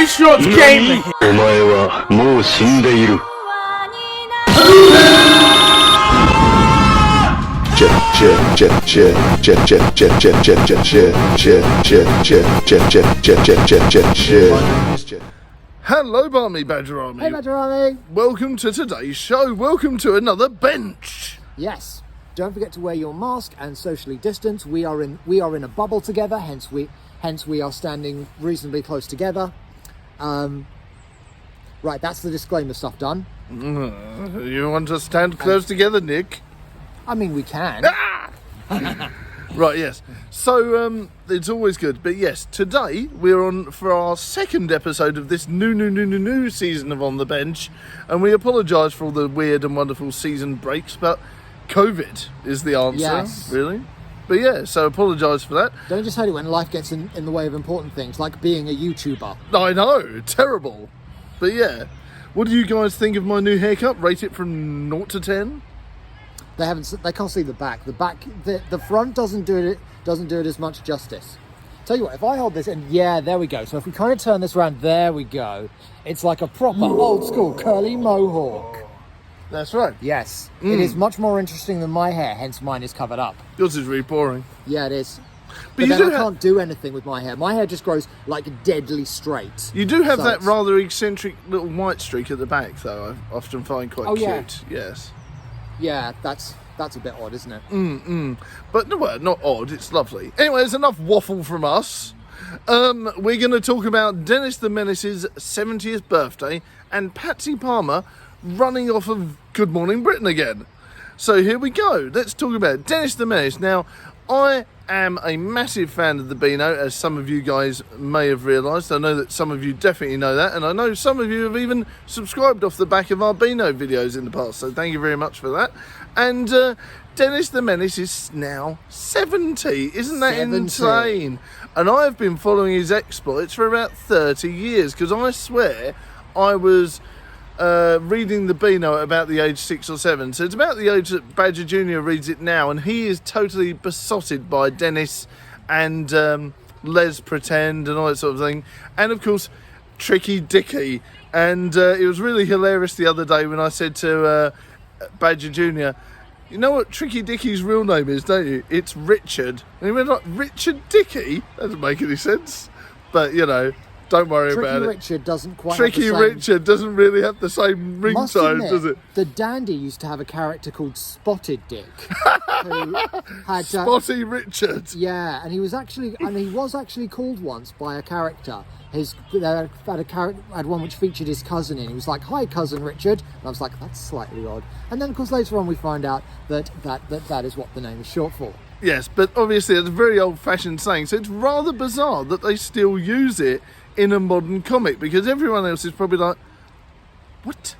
shorts came. お前はもう死んでいる。Hello, Barmy Badger Army. Hey, Badger Army. Welcome to today's show. Welcome to another bench. Yes. Don't forget to wear your mask and socially distance. We are in a bubble together. Hence we are standing reasonably close together. Right. That's the disclaimer stuff done. You want to stand close together, Nick? I mean, we can. Right, yes. So, it's always good. But yes, today we're on for our second episode of this new season of On the Bench. And we apologise for all the weird and wonderful season breaks, but COVID is the answer, yes. Really. But yeah, so apologise for that. Don't just hate it when life gets in the way of important things, like being a YouTuber. I know, terrible. But yeah, what do you guys think of my new haircut? Rate it from 0 to 10? They can't see the back. The front doesn't do it as much justice. Tell you what, if I hold this and yeah, there we go. So if we kind of turn this around, there we go. It's like a proper old school curly mohawk. That's right. Yes. It is much more interesting than my hair, hence mine is covered up. Yours is really boring. Yeah, it is. But then I can't do anything with my hair. My hair just grows like deadly straight. You do have that rather eccentric little white streak at the back, though. I often find quite cute. Yeah. Yes. Yeah, that's a bit odd, isn't it? But no, well, not odd. It's lovely. Anyway, there's enough waffle from us. We're going to talk about Dennis the Menace's 70th birthday and Patsy Parmer running off of Good Morning Britain again. So here we go. Let's talk about Dennis the Menace. Now, I am a massive fan of the Beano, as some of you guys may have realised. I know that some of you definitely know that, and I know some of you have even subscribed off the back of our Beano videos in the past, so thank you very much for that. And Dennis the Menace is now 70. Isn't that 70. insane? And I have been following his exploits for about 30 years, because I swear I was reading the Beano at about the age 6 or 7. So it's about the age that Badger Jr. reads it now, and he is totally besotted by Dennis and Les Pretend and all that sort of thing. And of course, Tricky Dicky. And it was really hilarious the other day when I said to Badger Jr., you know what Tricky Dicky's real name is, don't you? It's Richard. And he went like, Richard Dicky? That doesn't make any sense. But, you know, don't worry about it. Richard doesn't quite Tricky have the same... Richard doesn't really have the same ringtone, does it? The Dandy used to have a character called Spotted Dick. Who had, Spotty Richard. Yeah, and he was actually called once by a character. They had one which featured his cousin in. He was like, "Hi, cousin Richard," and I was like, "That's slightly odd." And then, of course, later on we find out that is what the name is short for. Yes, but obviously it's a very old-fashioned saying, so it's rather bizarre that they still use it in a modern comic, because everyone else is probably like, what?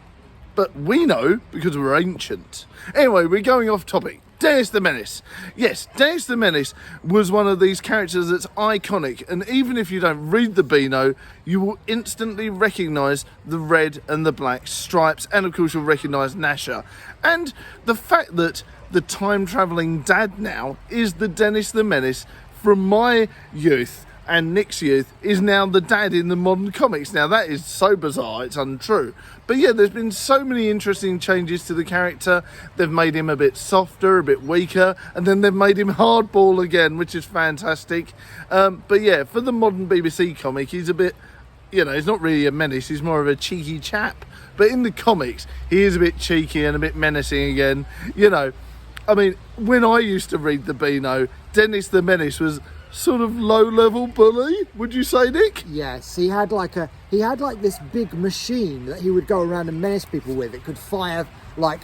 But we know, because we're ancient. Anyway, we're going off topic. Dennis the Menace. Yes, Dennis the Menace was one of these characters that's iconic, and even if you don't read the Beano, you will instantly recognise the red and the black stripes, and of course you'll recognise Nasher. And the fact that the time-travelling dad now is the Dennis the Menace from my youth and Nick's youth is now the dad in the modern comics. Now that is so bizarre, it's untrue. But yeah, there's been so many interesting changes to the character. They've made him a bit softer, a bit weaker, and then they've made him hardball again, which is fantastic. But yeah, for the modern BBC comic, he's a bit, you know, he's not really a menace, he's more of a cheeky chap. But in the comics, he is a bit cheeky and a bit menacing again. You know, I mean, when I used to read the Beano, Dennis the Menace was sort of low-level bully, would you say, Nick? Yes, he had like this big machine that he would go around and menace people with. It could fire like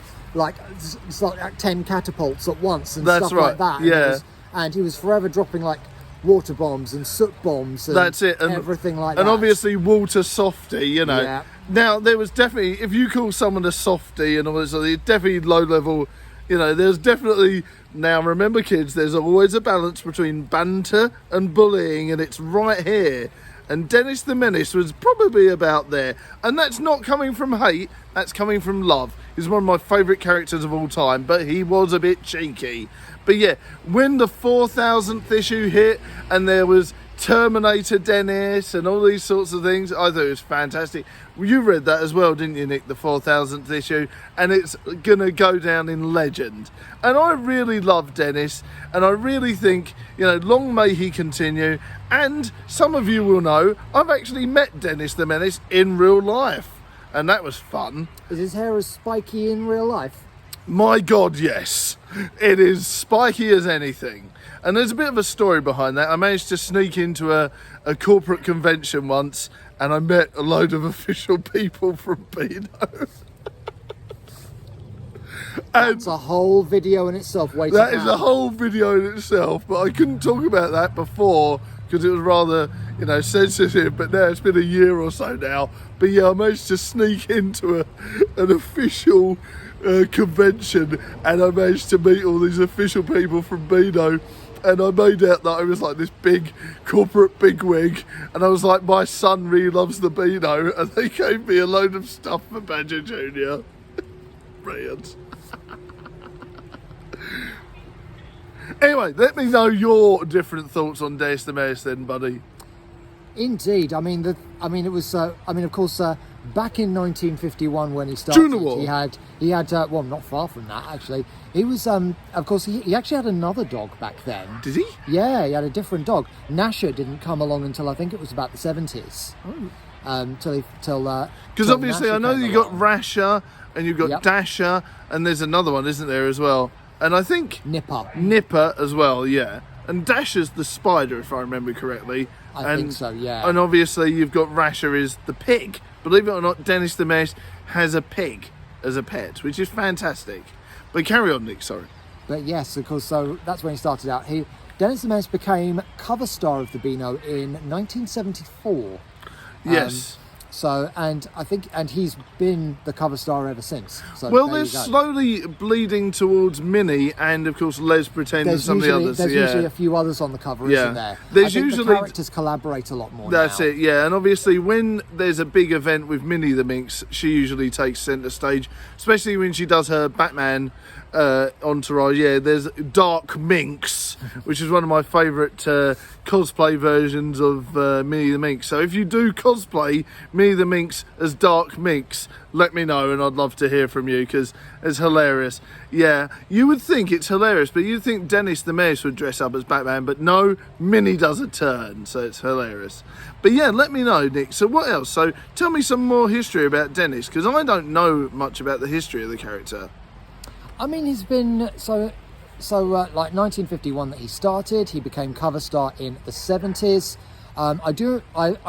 10 catapults at once and stuff like that. Yeah, and he was forever dropping like water bombs and soot bombs and that's it, and everything like that. And obviously Walter Softy, you know. Yeah. Now there was definitely, if you call someone a softy and all this, definitely low-level. You know, there's definitely, now remember kids, there's always a balance between banter and bullying, and it's right here. And Dennis the Menace was probably about there. And that's not coming from hate, that's coming from love. He's one of my favourite characters of all time, but he was a bit cheeky. But yeah, when the 4,000th issue hit and there was Terminator Dennis and all these sorts of things. I thought it was fantastic. You read that as well, didn't you, Nick? The 4000th issue, and it's gonna go down in legend. And I really love Dennis, and I really think, you know, long may he continue. And some of you will know I've actually met Dennis the Menace in real life, and that was fun. Is his hair as spiky in real life? My God, yes. It is spiky as anything. And there's a bit of a story behind that. I managed to sneak into a corporate convention once, and I met a load of official people from Beano. And It's a whole video in itself. Waiting that is a whole video in itself, but I couldn't talk about that before because it was rather, you know, sensitive. But now it's been a year or so now. But yeah, I managed to sneak into an official convention, and I managed to meet all these official people from Beano. And I made out that I was like this big corporate bigwig, and I was like, my son really loves the Beano, and they gave me a load of stuff for Badger Jr. Brilliant. Anyway, let me know your different thoughts on Dennis the Menace then, buddy. Indeed. I mean, it was. Of course, back in 1951 when he started, During the war. he had. Well, not far from that actually. He was. Of course, he actually had another dog back then. Did he? Yeah, he had a different dog. Nasher didn't come along until I think it was about the 70s. Because obviously I know you got Rasher and you've got Yep. Dasher, and there's another one, isn't there, as well? And I think Nipper. as well, yeah. And Dasher's the spider, if I remember correctly. I think so, yeah. And obviously you've got Rasher is the pig. Believe it or not, Dennis the Menace has a pig as a pet, which is fantastic. But carry on, Nick, sorry. But yes, of course, so that's when he started out. Dennis the Menace became cover star of the Beano in 1974. Yes. And he's been the cover star ever since. So Well, there they're you go. slowly bleeding towards Minnie and, of course, Les Pretend and some of the others. There's yeah. usually a few others on the cover, Yeah. isn't there? There's I think usually- the characters collaborate a lot more That's now. it, yeah. And obviously, when there's a big event with Minnie the Minx, she usually takes centre stage, especially when she does her Batman entourage. Yeah, there's Dark Minx, which is one of my favourite cosplay versions of Minnie the Minx. So if you do cosplay Minnie the Minx as Dark Minx, let me know, and I'd love to hear from you because it's hilarious. Yeah, you would think it's hilarious, but you'd think Dennis the Menace would dress up as Batman, but no, Minnie does a turn, so it's hilarious. But yeah, let me know, Nick. So what else? So tell me some more history about Dennis, because I don't know much about the history of the character. I mean, he's been like 1951 that he started. He became cover star in the 70s. I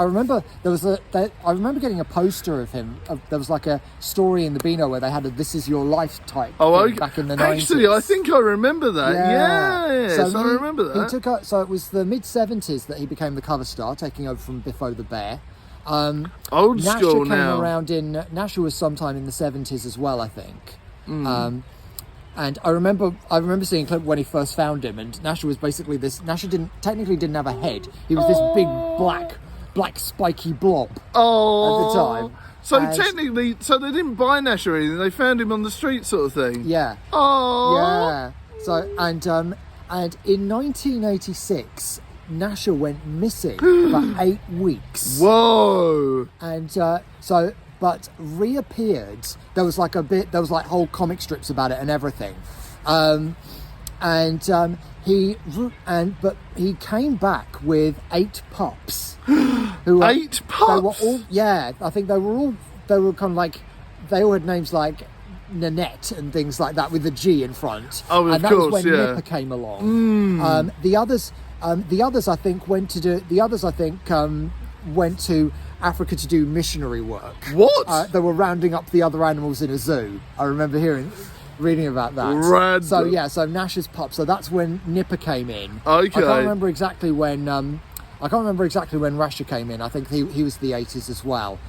remember I remember getting a poster of him. There was like a story in the Beano where they had a "This Is Your Life" type thing back in the 90s. Actually, I think I remember that. Yeah, So I remember that. So it was the mid 70s that he became the cover star, taking over from Biffo the Bear. Old Nasher school came now. around Nasher was sometime in the 70s as well, I think. And I remember seeing a clip when he first found him, and Nasher was basically this. Nasher didn't have a head. He was this big black spiky blob at the time. So And- technically, they didn't buy Nash or anything. They found him on the street, sort of thing. Yeah. Oh. Yeah. So and in 1986, Nasher went missing for 8 weeks. Whoa. And but reappeared. There was like whole comic strips about it and everything. But he came back with 8 pups. Who were, 8 pups. They were all, yeah. I think they were kind of like, they all had names like Nanette and things like that with a G in front. Oh, of and that course, was when yeah. Nipper came along. The others I think went to Africa to do missionary work. What? They were rounding up the other animals in a zoo. I remember reading about that. Random. So Nash's pup. So that's when Nipper came in. Okay. I can't remember exactly when Rasher came in. I think he was the 80s as well.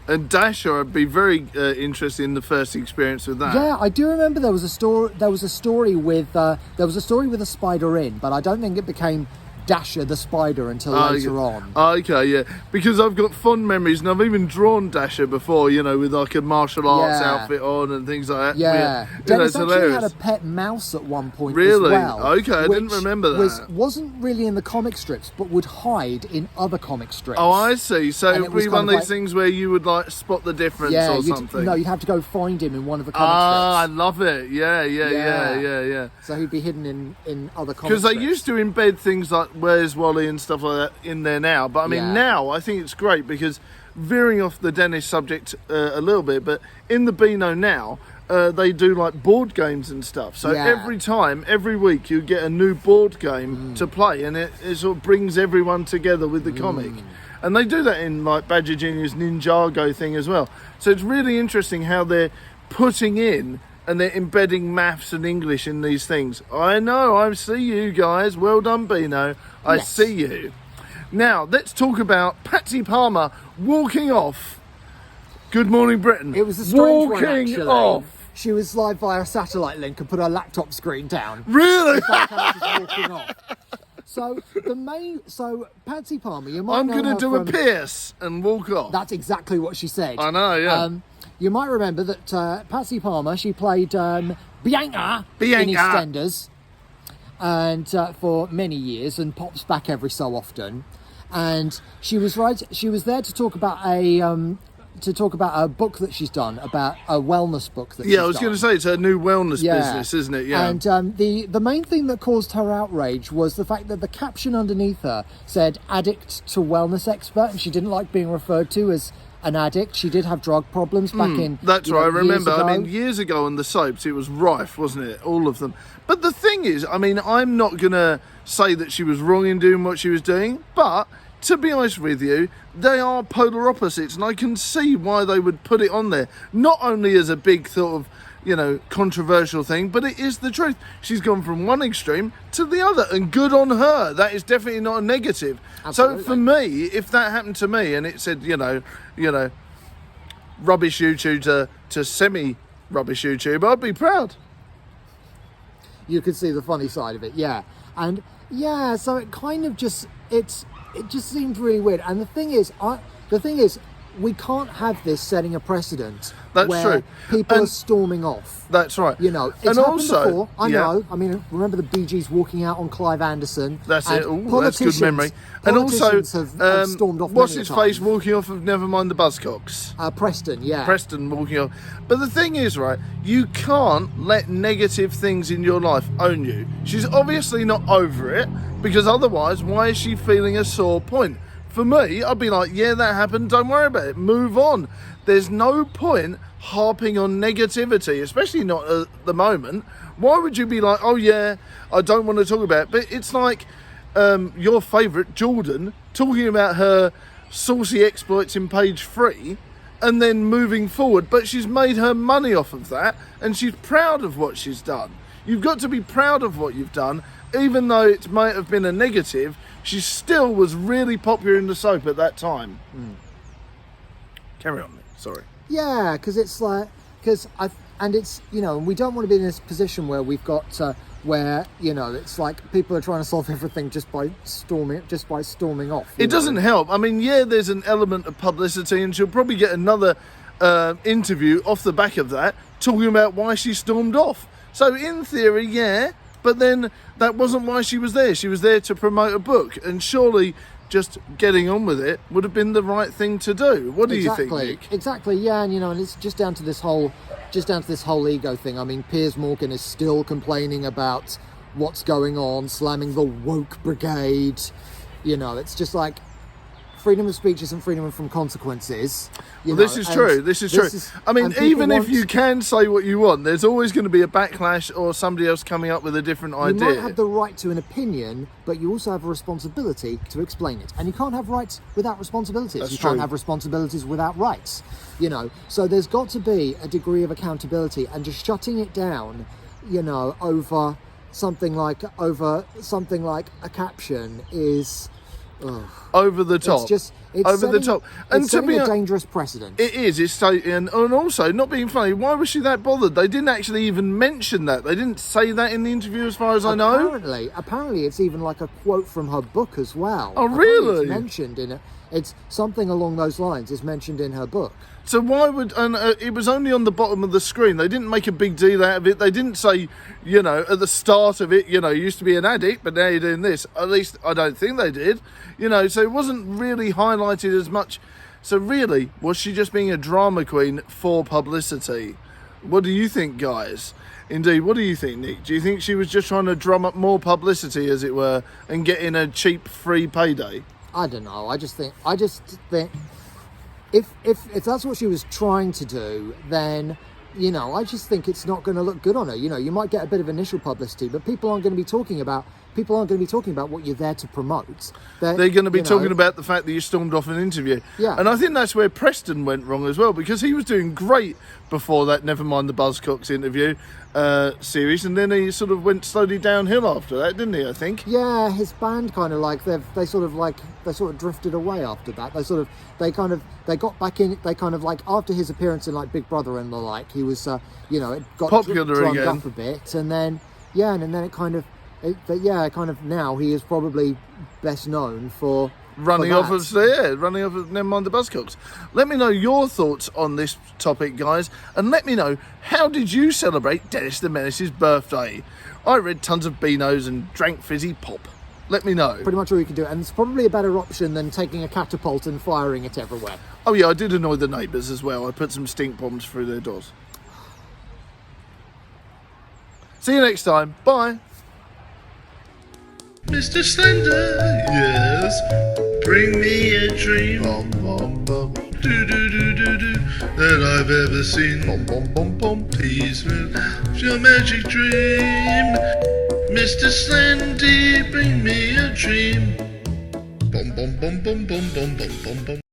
And Dasher, I'd be very interested in the first experience with that. Yeah, I do remember there was a story with a spider in, but I don't think it became Dasher the spider until later on. Okay, yeah. Because I've got fond memories, and I've even drawn Dasher before, you know, with like a martial arts outfit on and things like that. Yeah. Dennis Dennis actually had a pet mouse at one point Really? as well. Okay, I didn't remember that. Wasn't really in the comic strips, but would hide in other comic strips. Oh, I see. So And it it would was be kind one of of these like- things where you would like spot the difference or something. No, you'd have to go find him in one of the comic I strips. love it. Yeah. So he'd be hidden in other comic Because they strips. used to embed things like Where's Wally and stuff like that in there now. But I mean, now I think it's great because veering off the Dennis subject a little bit, but in the Beano now, they do like board games and stuff. So every week you get a new board game to play, and it sort of brings everyone together with the comic. And they do that in like Badger Jr.'s Ninjago thing as well. So it's really interesting how they're putting in and they're embedding maths and English in these things. I know, I see you guys. Well done, Beano. I see you. Now, let's talk about Patsy Parmer walking off Good Morning Britain. It was a strange one, walking actually. off. She was live via satellite link and put her laptop screen down. Really? Walking off. So Patsy Parmer, you might I'm know going to her do a from- Pierce and walk off. That's exactly what she said. I know, yeah. You might remember that Patsy Parmer, she played Bianca in EastEnders, and for many years, and pops back every so often. And she was there to talk about a book that she's done, about a wellness book that she's done. I was going to say it's her new wellness business, isn't it? Yeah. And the main thing that caused her outrage was the fact that the caption underneath her said "addict to wellness expert," and she didn't like being referred to as an addict. She did have drug problems back in. That's right. I remember. Years ago. I mean, years ago on the soaps, it was rife, wasn't it? All of them. But the thing is, I mean, I'm not going to say that she was wrong in doing what she was doing, but to be honest with you, they are polar opposites, and I can see why they would put it on there. Not only as a big sort of, you know, controversial thing, but it is the truth. She's gone from one extreme to the other, and good on her. That is definitely not a negative. Absolutely. So for me, if that happened to me and it said, you know, rubbish YouTuber to semi-rubbish YouTuber, I'd be proud. You could see the funny side of it, yeah. And yeah, so it kind of just it just seemed really weird. And the thing is, we can't have this setting a precedent That's where true. people And are storming off. That's right. You know, it's and happened also, before. I know. I mean, remember the Bee Gees walking out on Clive Anderson? That's and it. Ooh, that's good memory. And also, politicians have stormed off. what's many his a face time. walking off of Nevermind the Buzzcocks? Preston, yeah. Preston walking off. But the thing is, right, you can't let negative things in your life own you. She's obviously not over it, because otherwise, why is she feeling a sore point? For me, I'd be like, yeah, that happened, don't worry about it, move on. There's no point harping on negativity, especially not at the moment. Why would you be like, oh yeah, I don't want to talk about it? But it's like your favourite, Jordan, talking about her saucy exploits in page 3 and then moving forward. But she's made her money off of that, and she's proud of what she's done. You've got to be proud of what you've done, even though it might have been a negative. She still was really popular in the soap at that time. Carry on, mate. Sorry. Yeah, because it's like, and it's, you know, we don't want to be in this position where we've got, where, you know, it's like people are trying to solve everything just by storming off. It doesn't help. I mean, yeah, there's an element of publicity, and she'll probably get another interview off the back of that, talking about why she stormed off. So in theory, yeah, but then that wasn't why she was there. She was there to promote a book, and surely just getting on with it would have been the right thing to do. What do you think, Nick? Exactly, yeah, and you know, and it's just down to this whole ego thing. I mean, Piers Morgan is still complaining about what's going on, slamming the woke brigade. You know, it's just like freedom of speech isn't freedom from consequences. Well, this is true. This is true. I mean, even if you can say what you want, there's always going to be a backlash or somebody else coming up with a different idea. You might have the right to an opinion, but you also have a responsibility to explain it. And you can't have rights without responsibilities. You can't have responsibilities without rights. You know, so there's got to be a degree of accountability, and just shutting it down, you know, over something like a caption is over the top. It's over the top. And it's to setting be a dangerous precedent. it is. It's so, and also not being funny. Why was she that bothered? They didn't actually even mention that. They didn't say that in the interview, as far as I know. Apparently, it's even like a quote from her book as well. Oh, Apparently really? It's mentioned in it. It's something along those lines. Is mentioned in her book. So why would, and it was only on the bottom of the screen. They didn't make a big deal out of it. They didn't say, at the start of it, you used to be an addict, but now you're doing this. At least I don't think they did. So it wasn't really highlighted as much. So really, was she just being a drama queen for publicity? What do you think, guys? Indeed, what do you think, Nick? Do you think she was just trying to drum up more publicity, as it were, and get in a cheap free payday? I don't know. I just think if that's what she was trying to do, then I just think it's not going to look good on her. You might get a bit of initial publicity, but people aren't going to be talking about what you're there to promote. They're going to be talking about the fact that you stormed off an interview. Yeah. And I think that's where Preston went wrong as well, because he was doing great before that Never Mind the Buzzcocks interview series, and then he sort of went slowly downhill after that, didn't he, I think? Yeah, his band kind of like they sort of drifted away after that. They got back in. They kind of like after his appearance in like Big Brother and the like, he was it got popular drummed again up a bit, and then it kind of now he is probably best known for running off of Never Mind the Buzzcocks. Let me know your thoughts on this topic, guys, and let me know, how did you celebrate Dennis the Menace's birthday? I read tons of beanos and drank fizzy pop. Let me know. Pretty much all you can do, and it's probably a better option than taking a catapult and firing it everywhere. Oh yeah, I did annoy the neighbours as well. I put some stink bombs through their doors. See you next time. Bye. Mr. Slender, yes, bring me a dream, bum, bum, bum. Do, do, do, do, do, that I've ever seen, bum, bum, bum, bum. Please, your magic dream, Mr. Slendy, bring me a dream, bum, bum, bum, bum, bum, bum, bum, bum, bum.